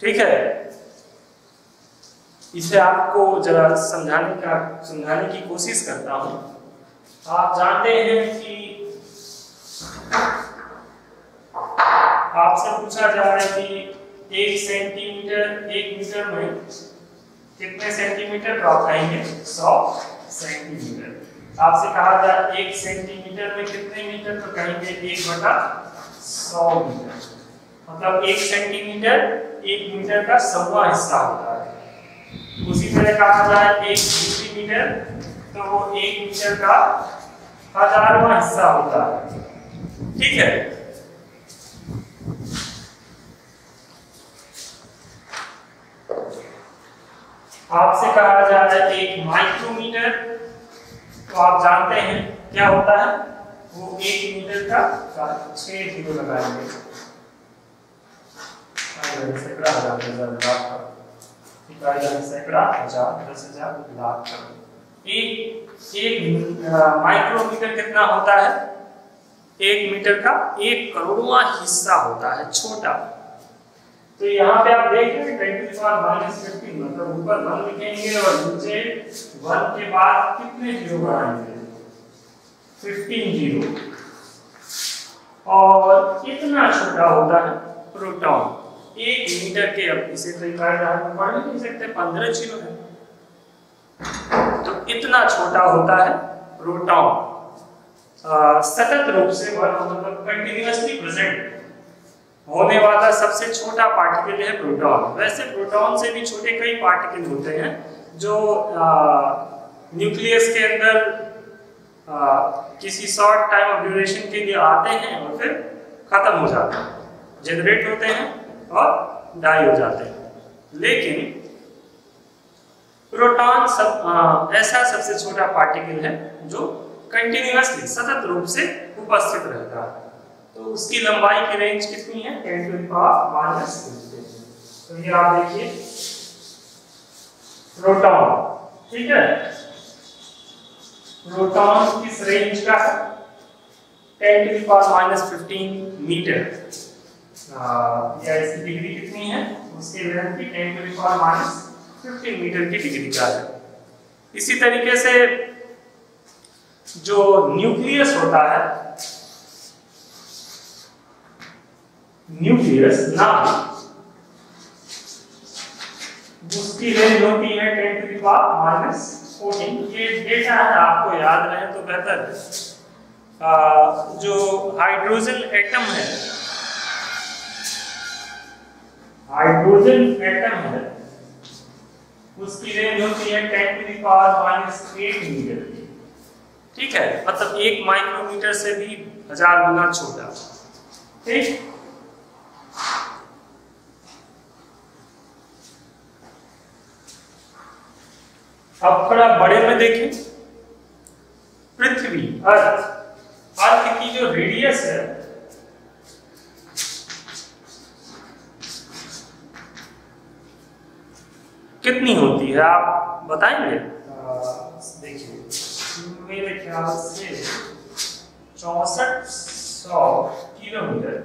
ठीक है, इसे आपको जरा समझाने की कोशिश करता हूं। आप जानते हैं कि आपसे पूछा जा रहा है कि 1 मीटर में कितने सेंटीमीटर ड्रॉप आएंगे? 100 सेंटीमीटर। आपसे कहा जाए 1 सेंटीमीटर में कितने मीटर, तो कहेंगे 1/100 मीटर। मतलब 1 सेंटीमीटर 1 मीटर का 1/100 हिस्सा होता है। उसी तरह कहा जाए 1 सेंटीमीटर तो वो 1 मीटर का 1000वां हिस्सा होता है। ठीक है। आपसे कहा जाए 1 माइक्रोमीटर, तो आप जानते हैं क्या होता है, वो 1 मीटर का 6 जीरो लगाएंगे। सैकड़ा, हजार, लाख, सैकड़ा, हजार, 10,000, लाख। एक माइक्रोमीटर कितना होता है, 1 मीटर का 1 करोड़वां हिस्सा होता है, छोटा। तो यहाँ पे आप देख रहे हैं 10⁻⁻15, मतलब ऊपर 1 लिखेंगे और नीचे 1 के बाद कितने जीरो बढ़ाएंगे, 15 जीरो। और कितना छोटा होता है प्रोटॉन, 1 मीटर के, अब इसे तो पढ़ नहीं सकते, 15 जीरो है, तो इतना छोटा होता है प्रोटॉन। सतत रूप से मतलब कंटिन्यूअसली प्रेजेंट होने वाला सबसे छोटा पार्टिकल है प्रोटॉन। वैसे प्रोटॉन से भी छोटे कई पार्टिकल होते हैं जो न्यूक्लियस के अंदर किसी शॉर्ट टाइम ऑफ ड्यूरेशन के लिए आते हैं और फिर खत्म हो जाते हैं, जनरेट होते हैं और डाई हो जाते हैं। लेकिन प्रोटॉन ऐसा सबसे छोटा पार्टिकल है जो कंटिन्यूअसली सतत रूप से उपस्थित रहता है। तो उसकी लंबाई की रेंज कितनी है, 10⁻⁻15। तो ये आप देखिए प्रोटॉन। ठीक है, प्रोटॉन किस रेंज का है, 10⁻⁻15 मीटर। या इसकी डिग्री कितनी है, उसके लेंथ की 10⁻⁻15 मीटर की डिग्री का है। इसी तरीके से जो न्यूक्लियस होता है, न्यूक्लियस नाभिक, उसकी रेंज होती है 10⁻⁻14। ये डेटा है, आपको याद रहे तो बेहतर है। जो हाइड्रोजन एटम है, उसकी रेंज होती है 10⁻⁸ मीटर की। ठीक है, मतलब 1 माइक्रोमीटर से भी 1000 गुना छोटा। ठीक, अब थोड़ा बड़े में देखें, पृथ्वी, अर्थ की जो रेडियस है कितनी होती है, आप बताएंगे? देखिए, मेरे ख्याल से 6400 किलोमीटर,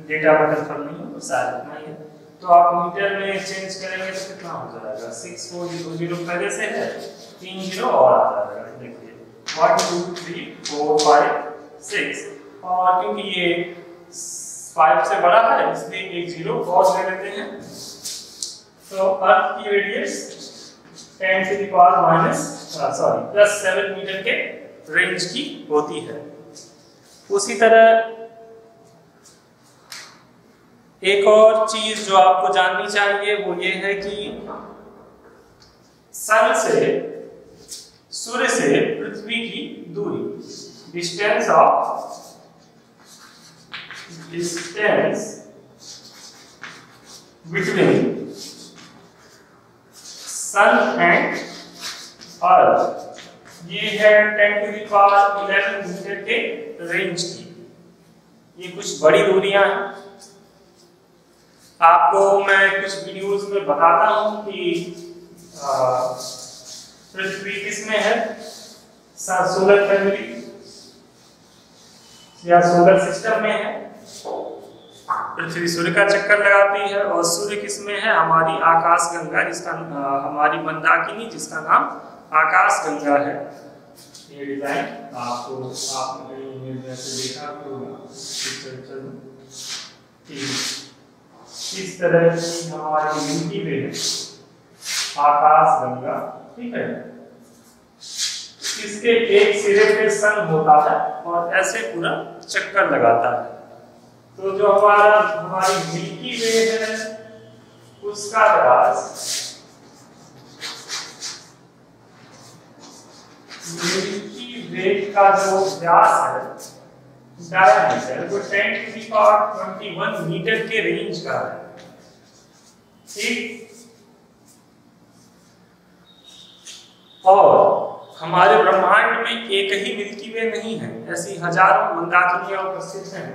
डेटा में कंफर्म नहीं हो तो शायद इतना ही है। तो आप मीटर में चेंज करेंगे तो कितना हो जाएगा, 6400 पहले से है, 3 जीरो और आ जाएगा। देखिए 1 2 3 4 5 6, और क्योंकि ये 5 से बड़ा है इसलिए 1 जीरो और ले लेते हैं। तो अर्थ की रेडियस 10⁻⁻7 मीटर के रेंज की होती है। उसी तरह एक और चीज जो आपको जाननी चाहिए वो ये है कि सूर्य से पृथ्वी की दूरी, distance between sun and earth, ये है 10⁻11 मीटर के रेंज की। ये कुछ बड़ी दूरियां हैं। आपको मैं कुछ वीडियोस में बताता हूं कि पृथ्वी किसमें है, सोलर फैमिली या सोलर सिस्टम में है। पृथ्वी सूर्य का चक्कर लगाती है, और सूर्य किसमें है, हमारी आकाश गंगा, जिसका हमारी मंदाकिनी, जिसका नाम आकाश गंगा है। ये डिजाइन आपने इमेज में से देखा होगा। इस तरह की हमारी मिल्की वे है, आकाश गंगा। ठीक है, इसके एक सिरे पे सन होता है और ऐसे पूरा चक्कर लगाता है। तो जो हमारी मिल्की वे है उसका व्यास, मिल्की वे का जो व्यास है डायमीटर वो 10⁻21 मीटर के रेंज का है। ठीक, और हमारे ब्रह्मांड में एक ही मिल्की वे नहीं है, ऐसी हजारों मंदाकिनियां उपस्थित हैं।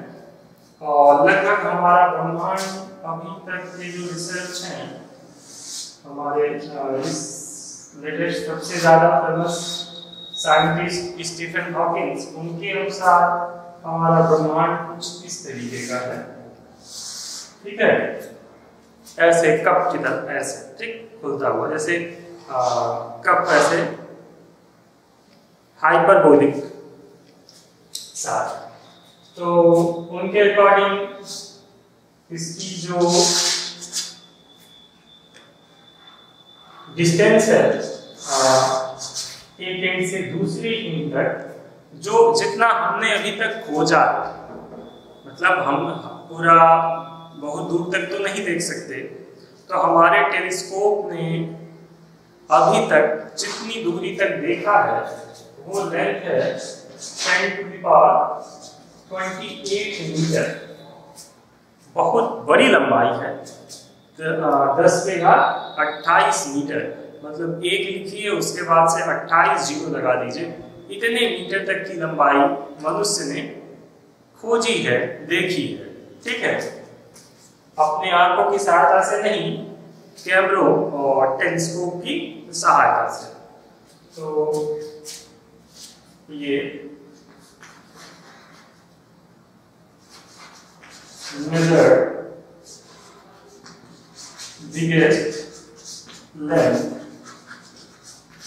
और लगभग हमारा ब्रह्मांड अभी तक के जो रिसर्च है हमारे इस लेटेस्ट सबसे ज्यादा फेमस साइंटिस्ट स्टीफन हॉकिंस, उनके अनुसार हमारा ब्रह्मांड कुछ इस तरीके का है। ठीक है, ऐसे कप की तरह, ऐसे ठीक खुलता हुआ, जैसे कप ऐसे हाइपरबोलिक साथ। तो उनके अकॉर्डिंग इसकी जो डिस्टेंस है एक एंड से दूसरी एंड तक, जो जितना हमने अभी तक खोजा है, मतलब हम पूरा बहुत दूर तक तो नहीं देख सकते, तो हमारे टेलीस्कोप ने अभी तक जितनी दूरी तक देखा है वो लेंथ है 10⁻28 मीटर। बहुत बड़ी लंबाई है, 10⁻28 मीटर, मतलब एक लिखिए उसके बाद से 28 जीरो लगा दीजिए। इतने मीटर तक की लंबाई मनुष्य ने खोजी है, देखी है। ठीक है, अपने आंखों की सहायता से नहीं, कैमरों और टेलीस्कोप की सहायता से। तो ये measure biggest length,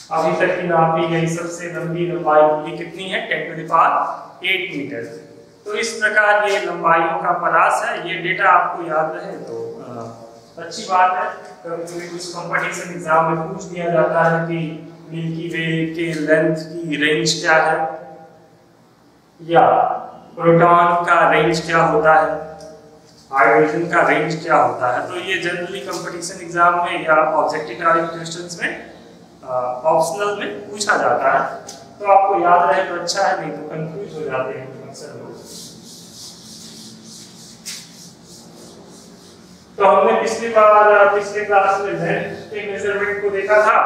अभी तक की नापी गई सबसे लंबी लंबाई दूरी कितनी है? 10⁸ मीटर। तो इस प्रकार ये लंबाइयों का परास है। ये डेटा आपको याद रहे तो अच्छी बात है। कभी कुछ कंपटीशन एग्जाम में पूछ दिया जाता है कि मिल्की वे के लेंथ की रेंज क्या है, या प्रोटॉन का रेंज क्या होता है, हाइड्रोजन का रेंज क्या होता है। तो ये जनरली कंपटीशन एग्जाम में या ऑब्जेक्टिव टाइप क्वेश्चंस में ऑप्शनल में पूछा जाता है। तो आपको याद रहे तो अच्छा है, नहीं तो कंफ्यूज हो जाते हैं अक्सर लोग। तो हमने पिछले क्लास में लेंथ के मेजरमेंट को देखा था,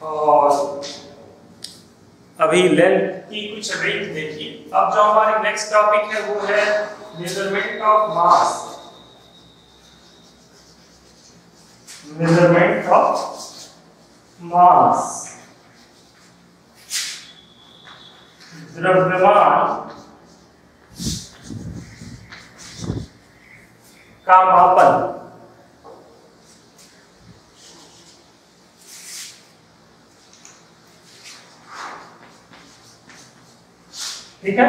और अभी लेंथ की कुछ रेंज देखी। अब जो हमारी नेक्स्ट टॉपिक है वो है measurement of mass. Measurement of mass, द्रव्यमान का मापन। ठीक है,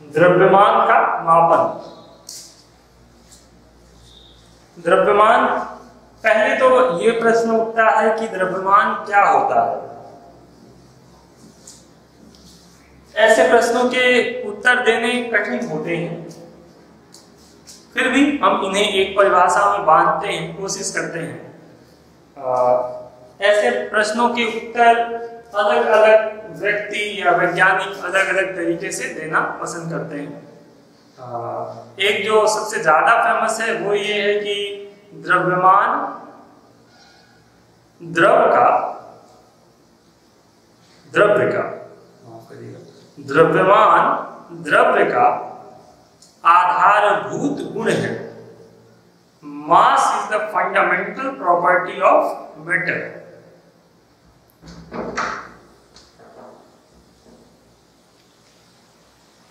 द्रव्यमान का मापन। द्रव्यमान, पहले तो ये प्रश्न उठता है कि द्रव्यमान क्या होता है। ऐसे प्रश्नों के उत्तर देने कठिन होते हैं, फिर भी हम इन्हें एक परिभाषा में बांधते हैं, कोशिश करते हैं। ऐसे प्रश्नों के उत्तर अलग अलग व्यक्ति या वैज्ञानिक अलग अलग तरीके से देना पसंद करते हैं। एक जो सबसे ज्यादा फेमस है वो ये है कि द्रव्यमान द्रव्यमान द्रव्य का आधारभूत गुण है। Mass is the fundamental property of matter.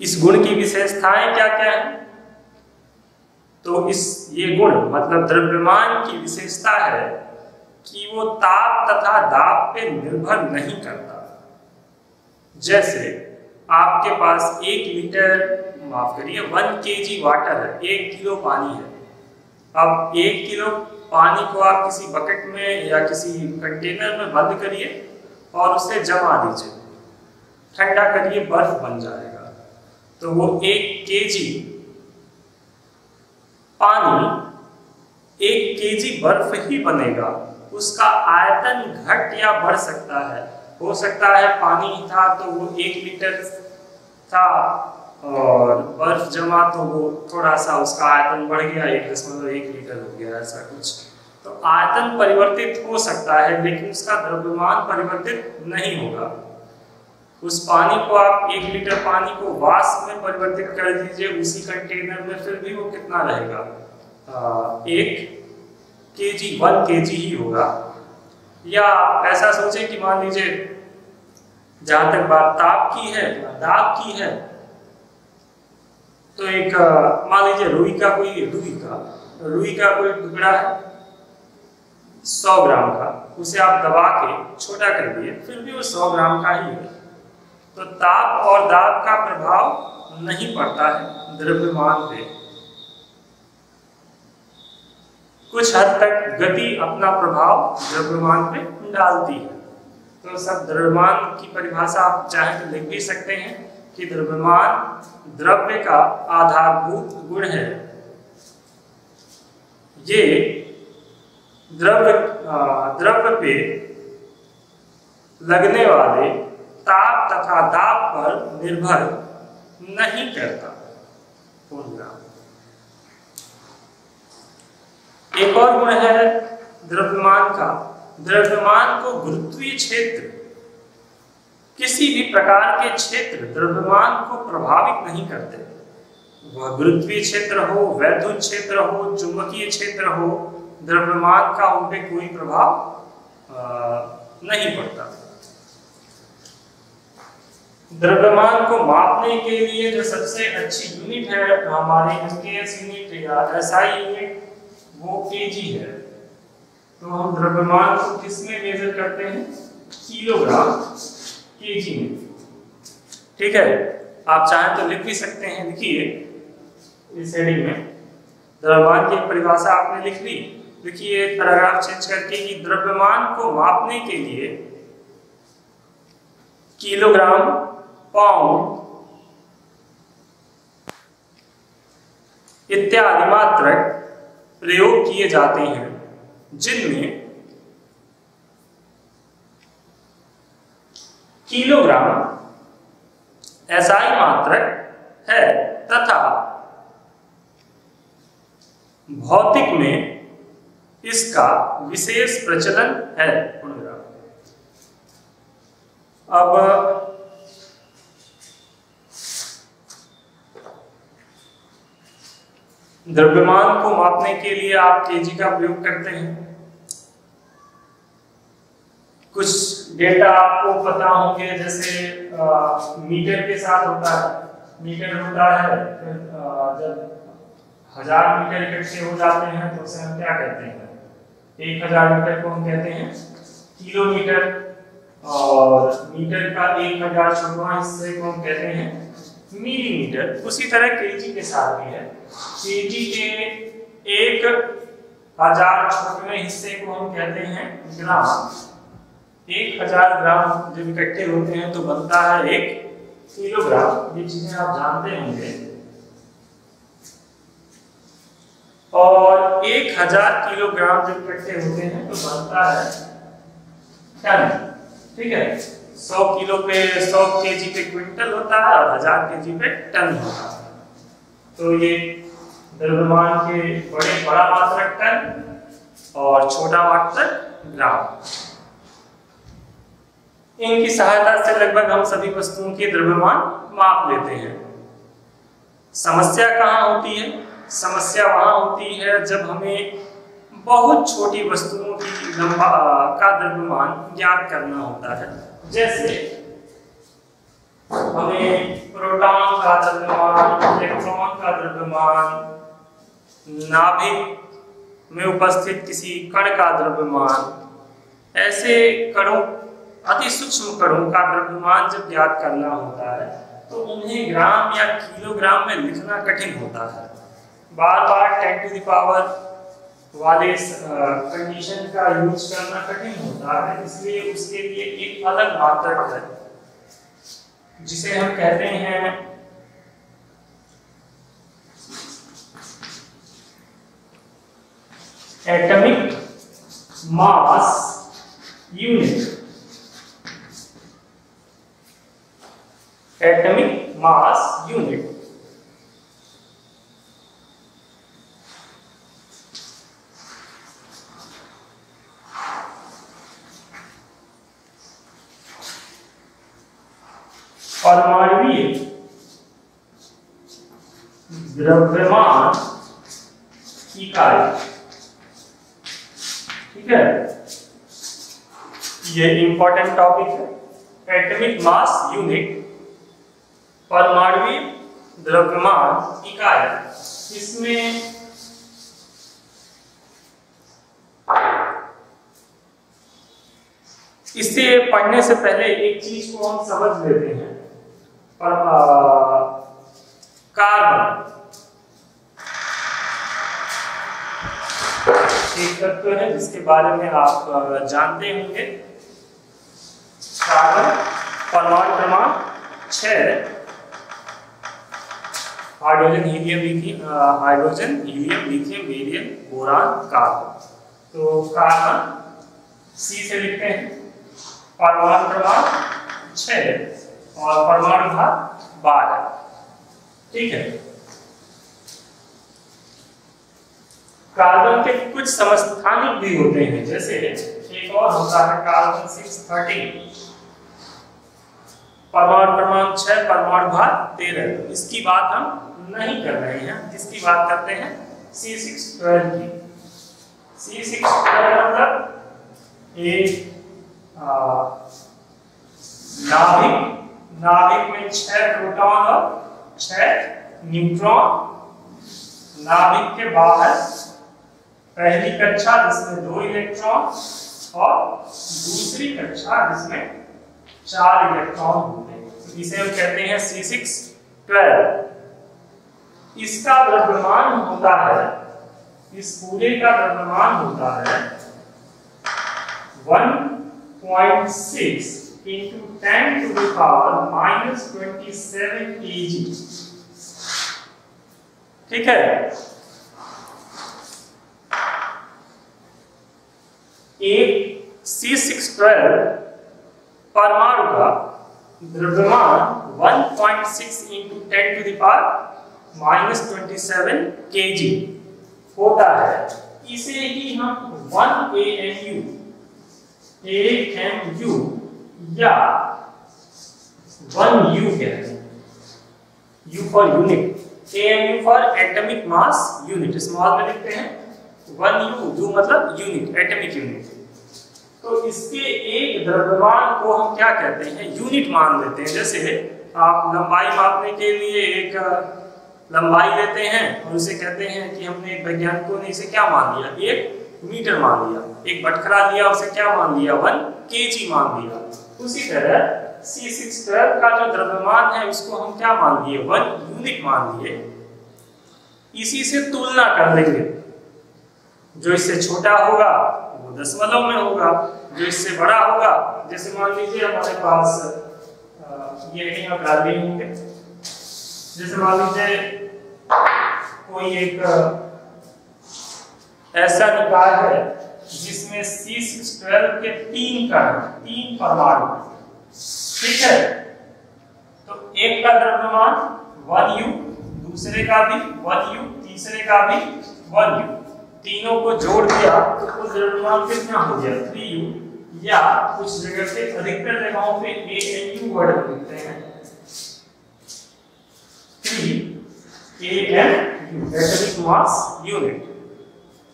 इस गुण की विशेषताएं क्या क्या है? तो ये गुण मतलब द्रव्यमान की विशेषता है कि वो ताप तथा दाब पे निर्भर नहीं करता। जैसे आपके पास 1 kg वाटर है, 1 किलो पानी है। अब 1 किलो पानी को आप किसी बकेट में या किसी कंटेनर में बंद करिए और उसे जमा दीजिए, ठंडा करिए, बर्फ बन जाएगा। तो वो 1 केजी पानी 1 केजी बर्फ ही बनेगा। उसका आयतन घट या बढ़ सकता है, हो सकता है पानी था तो वो 1 लीटर था और बर्फ जमा तो वो थोड़ा सा उसका आयतन बढ़ गया, 1.1 लीटर हो गया, ऐसा कुछ। तो आयतन परिवर्तित हो सकता है लेकिन उसका द्रव्यमान परिवर्तित नहीं होगा। उस पानी को आप 1 लीटर पानी को वाष्प में परिवर्तित कर दीजिए उसी कंटेनर में, फिर भी वो कितना रहेगा, 1 केजी ही होगा। या ऐसा सोचें कि मान लीजिए जहां तक बात ताप की है, दाब की है, तो एक मान लीजिए रुई का कोई टुकड़ा है 100 ग्राम का, उसे आप दबा के छोटा कर दिए, फिर भी वो 100 ग्राम का ही है। तो ताप और दाब का प्रभाव नहीं पड़ता है द्रव्यमान पे। कुछ हद तक गति अपना प्रभाव द्रव्यमान पे डालती है। तो सब द्रव्यमान की परिभाषा आप चाहे तो लिख भी सकते हैं कि द्रव्यमान द्रव्य का आधारभूत गुण है। ये द्रव्य पे लगने वाले ताप तथा दाब पर निर्भर नहीं करता। एक और गुण है द्रव्यमान का, द्रव्यमान को गुरुत्वीय क्षेत्र, किसी भी प्रकार के क्षेत्र द्रव्यमान को प्रभावित नहीं करते। वह गुरुत्वीय क्षेत्र हो, वैद्युत क्षेत्र हो, चुंबकीय क्षेत्र हो, द्रव्यमान का उन पे कोई प्रभाव नहीं पड़ता। द्रव्यमान को मापने के लिए जो सबसे अच्छी यूनिट है हमारी एमकेएस यूनिट या एसआई यूनिट, वो केजी है। तो हम द्रव्यमान को किस में मेजर करते हैं, किलोग्राम केजी में। ठीक है, आप चाहें तो लिख भी सकते हैं, लिखिए इस हेडिंग में द्रव्यमान की परिभाषा आपने लिख ली, लिखिए पैराग्राफ चेंज करके कि द्रव्यमान को मापने के लिए किलोग्राम, पाउंड इत्यादि मात्रक प्रयोग किए जाते हैं, जिनमें किलोग्राम एसआई मात्रक है तथा भौतिक में इसका विशेष प्रचलन है। अब द्रव्यमान को मापने के लिए आप केजी का प्रयोग करते हैं। कुछ डेटा आपको पता होंगे, जैसे मीटर के साथ होता है, मीटर होता है, फिर जब 1000 मीटर इकट्ठे हो जाते हैं तो उसे हम क्या कहते हैं, 1000 मीटर को हम कहते हैं किलोमीटर, और मीटर का 1000वां हिस्से को हम कहते हैं मिलीमीटर। उसी तरह केजी के साथ भी है, केजी के 1000वें हिस्से को हम कहते हैं ग्राम। 1000 ग्राम जब इकट्ठे होते हैं तो बनता है 1 किलोग्राम। ये चीजें आप जानते होंगे। और 1000 किलोग्राम जब इकट्ठे होते हैं तो बनता है टन। ठीक है, 100 किलो पे 100 केजी पे क्विंटल होता है और 1000 केजी पे टन होता है। तो ये द्रव्यमान के बड़ा मात्रक टन और छोटा मात्रक ग्राम। इनकी सहायता से लगभग हम सभी वस्तुओं के द्रव्यमान माप लेते हैं। समस्या कहाँ होती है? समस्या वहां होती है जब हमें बहुत छोटी वस्तुओं की का द्रव्यमान ज्ञात करना होता है। जैसे हमें प्रोटॉन का द्रव्यमान, इलेक्ट्रॉन का द्रव्यमान, नाभिक में उपस्थित किसी कण का द्रव्यमान, ऐसे कणों, अति सूक्ष्म कणों का द्रव्यमान जब ज्ञात करना होता है तो उन्हें ग्राम या किलोग्राम में लिखना कठिन होता है। बार बार 10 टू द पावर वाले कंडीशन का यूज करना कठिन होता है, इसलिए उसके लिए एक अलग मात्रक है जिसे हम कहते हैं atomic mass unit. Atomic mass unit परमाणुीय द्रव्यमान इकाई। ठीक है, ये इंपॉर्टेंट टॉपिक है। एटॉमिक मास यूनिट परमाणुीय द्रव्यमान इकाई। इसमें इसे पढ़ने से पहले एक चीज को हम समझ लेते हैं। कार्बन एक तत्व है जिसके बारे में आप जानते होंगे। कार्बन परमाणु क्रमांक 6, hydrogen helium lithium barium boron carbon. तो कार्बन सी से लिखते हैं, परमाणु क्रमांक 6 और परमाणु भार 12। ठीक है, कार्बन के कुछ समस्थानिक भी होते हैं, जैसे एक और होता है कार्बन 613, परमाणु क्रमांक 6, परमाणु भार 13। इसकी बात हम नहीं कर रहे हैं, जिसकी बात करते हैं C612 की। C612 मतलब एक नाभिक में 6 प्रोटॉन और 6 न्यूट्रॉन। नाभिक के बाहर पहली कक्षा जिसमें 2 इलेक्ट्रॉन और दूसरी कक्षा जिसमें 4 इलेक्ट्रॉन होते हैं। तो इसे हम कहते हैं C612। इसका द्रव्यमान होता है, इस पूरे का द्रव्यमान होता है 1.6 into 10 to the power -27 kg। ठीक है, एक C612 परमाणु का द्रव्यमान 1.6 into 10 to the power -27 kg होता है। इसे ही हम 1 AMU या 1U कहते हैं। U for unit, AMU for atomic mass unit, small में लिखते हैं। 1U मतलब यूनिट, एटॉमिक यूनिट। तो इसके एक द्रव्यमान को हम क्या कहते हैं, यूनिट मान लेते हैं। जैसे आप लंबाई मापने के लिए एक लंबाई लेते हैं और उसे कहते हैं कि हमने एक वैज्ञानिकों ने इसे क्या मान लिया, 1 मीटर मान लिया। एक बटखरा लिया, उसे क्या मान लिया, 1 kg मान लिया। उसी तरह C612 का जो द्रव्यमान है उसको हम क्या मान लिए, 1 यूनिट मान लिए। इसी से तुलना कर लेंगे, जो इससे छोटा होगा वो दशमलव में होगा, जो इससे बड़ा होगा, जैसे मान लीजिए हमारे पास ये आप डाल दिए होंगे। जैसे मान लीजिए कोई एक ऐसा निकाय है जिसमें C612 के 3 परमाणु। ठीक है, तो एक का द्रव्यमान 1U, दूसरे का भी 1U, तीसरे का भी 1U। तीनों को जोड़ दिया तो कुल द्रव्यमान कितना हो गया, 3U। या कुछ जगह पे, अधिकतर जगहों पे AMU वर्ड लिखते हैं, 3AMU, एटॉमिक मास यूनिट।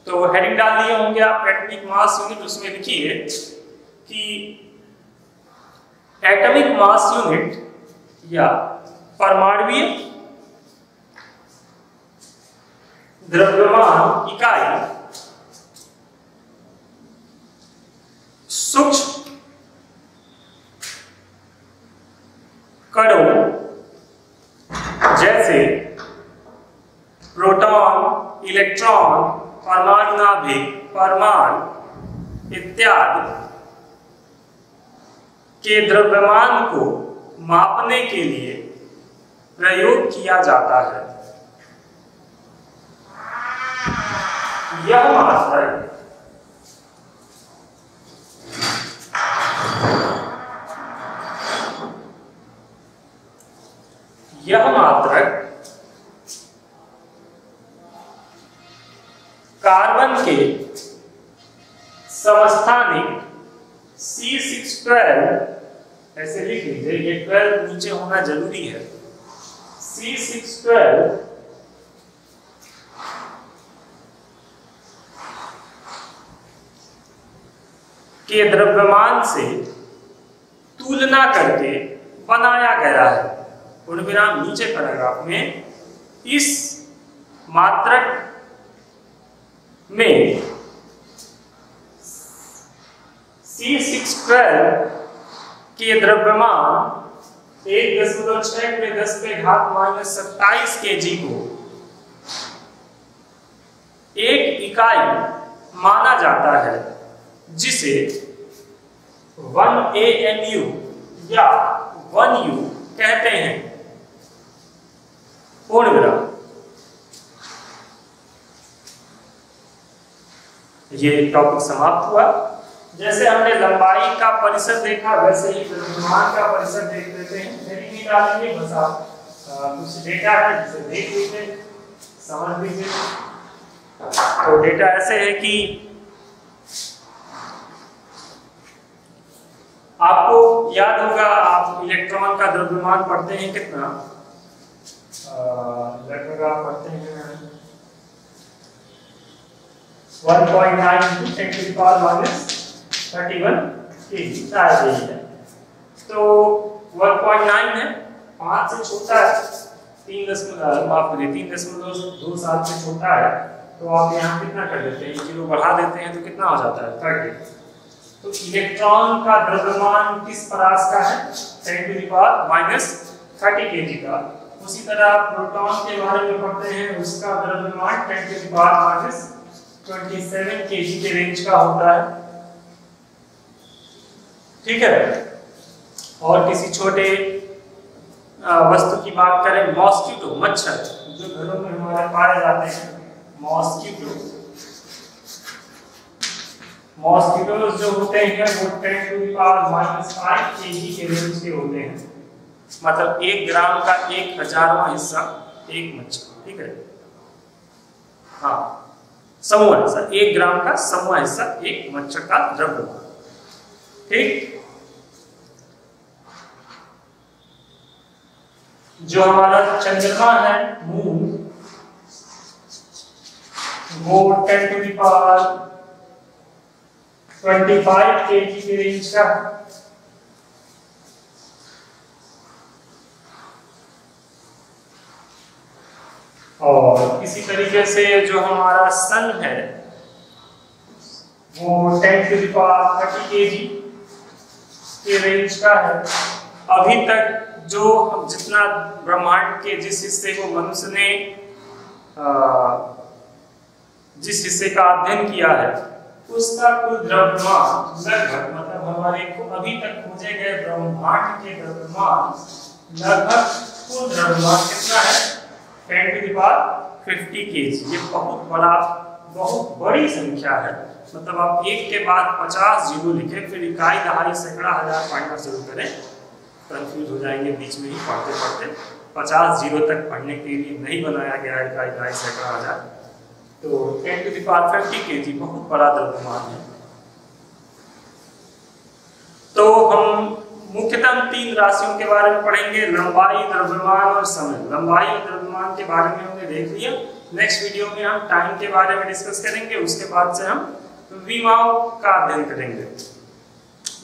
तो हेडिंग डाल दिए होंगे आप, एटॉमिक मास यूनिट। उसमें लिखिए कि एटॉमिक मास यूनिट या परमाणुीय द्रव्यमान इकाई सूक्ष्म कणों जैसे प्रोटॉन, इलेक्ट्रॉन परमाणुनाभिक, परमाणु इत्यादि के द्रव्यमान को मापने के लिए प्रयोग किया जाता है। यह मात्रक कार्बन के समस्थानिक C612, ऐसे लिख लीजिए, ये 12 नीचे होना जरूरी है, C612 के द्रव्यमान से तुलना करके बनाया गया है। पूर्णविराम नीचे पैराग्राफ में इस मात्रक में C612 के द्रव्यमान 1.6 में 10 पे घात -27 kg को एक इकाई माना जाता है, जिसे 1 AMU या 1 U कहते हैं। पूर्णविराम। ये टॉपिक समाप्त हुआ। जैसे हमने लंबाई का परिसर देखा, वैसे ही द्रव्यमान का परिसर देख लेते हैं। हेडिंग नहीं डालेंगे, बस आप कुछ डेटा है जिसे देख लीजिए, समझ लीजिए। तो डेटा ऐसे है कि आपको याद होगा, आप इलेक्ट्रॉन का द्रव्यमान पढ़ते हैं कितना, लगभग आप पढ़ते हैं 1.9 × 10⁻31 kg, शायद यही है। तो 1.9 है, 5 से छोटा है, 3.27 से छोटा है, तो आप यहाँ कितना कर देते हैं, 0 बढ़ा देते हैं तो कितना हो जाता है 30। तो इलेक्ट्रॉन का द्रव्यमान किस परास का है, 10⁻³ kg का। उसी तरह प्रोटॉन के बारे में पढ़ते हैं, उसका द्रव्यमान 10⁻27 kg के रेंज का होता है। ठीक है। और किसी छोटे वस्तु की बात करें, मॉस्किटो, मच्छर जो घरों में हमारे पाए जाते हैं, मॉस्किटोज जो होते हैं वो 10⁻⁵ kg के रेंज के होते हैं। मतलब 1 ग्राम का 1000वां हिस्सा एक मच्छर। ठीक है। हाँ, समूह हिस्सा 1 ग्राम का समूह हिस्सा एक मच्छर का द्रव्यमान। ठीक। जो हमारा चंद्रमा है, मून, वो 10⁻25 kg के रेंज का। और इसी तरीके से जो हमारा सन है वो 10⁻30 kg के रेंज का है। अभी तक जो जितना ब्रह्मांड के जिस हिस्से को मनुष्य ने जिस हिस्से का अध्ययन किया है, उसका कुल द्रव्यमान लगभग, मतलब हमारे को अभी तक खोजे गए ब्रह्मांड के द्रव्यमान लगभग कुल द्रव्यमान कितना है, 10⁻50 kg। ये बहुत बड़ी संख्या है। मतलब आप एक के बाद 50 जीरो लिखें, फिर इकाई, दहाई, सैकड़ा, हजार पढ़ना शुरू करें, कंफ्यूज हो जाएंगे बीच में ही पढ़ते पढ़ते। 50 जीरो तक पढ़ने के लिए नहीं बनाया गया है इकाई, दहाई, सैकड़ा, हजार। तो 10⁻50 kg बहुत बड़ा द्रव्यमान है। तो हम मुख्यतः 3 राशियों के बारे में पढ़ेंगे, लंबाई, द्रव्यमान और समय। लंबाई और द्रव्यमान के बारे में हमने देख लिया। नेक्स्ट वीडियो में हम टाइम के बारे में डिस्कस करेंगे। उसके बाद से हम विमाओं का अध्ययन करेंगे।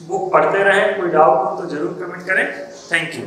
बुक पढ़ते रहें, कोई डाउट हो तो जरूर कमेंट करें। Thank you.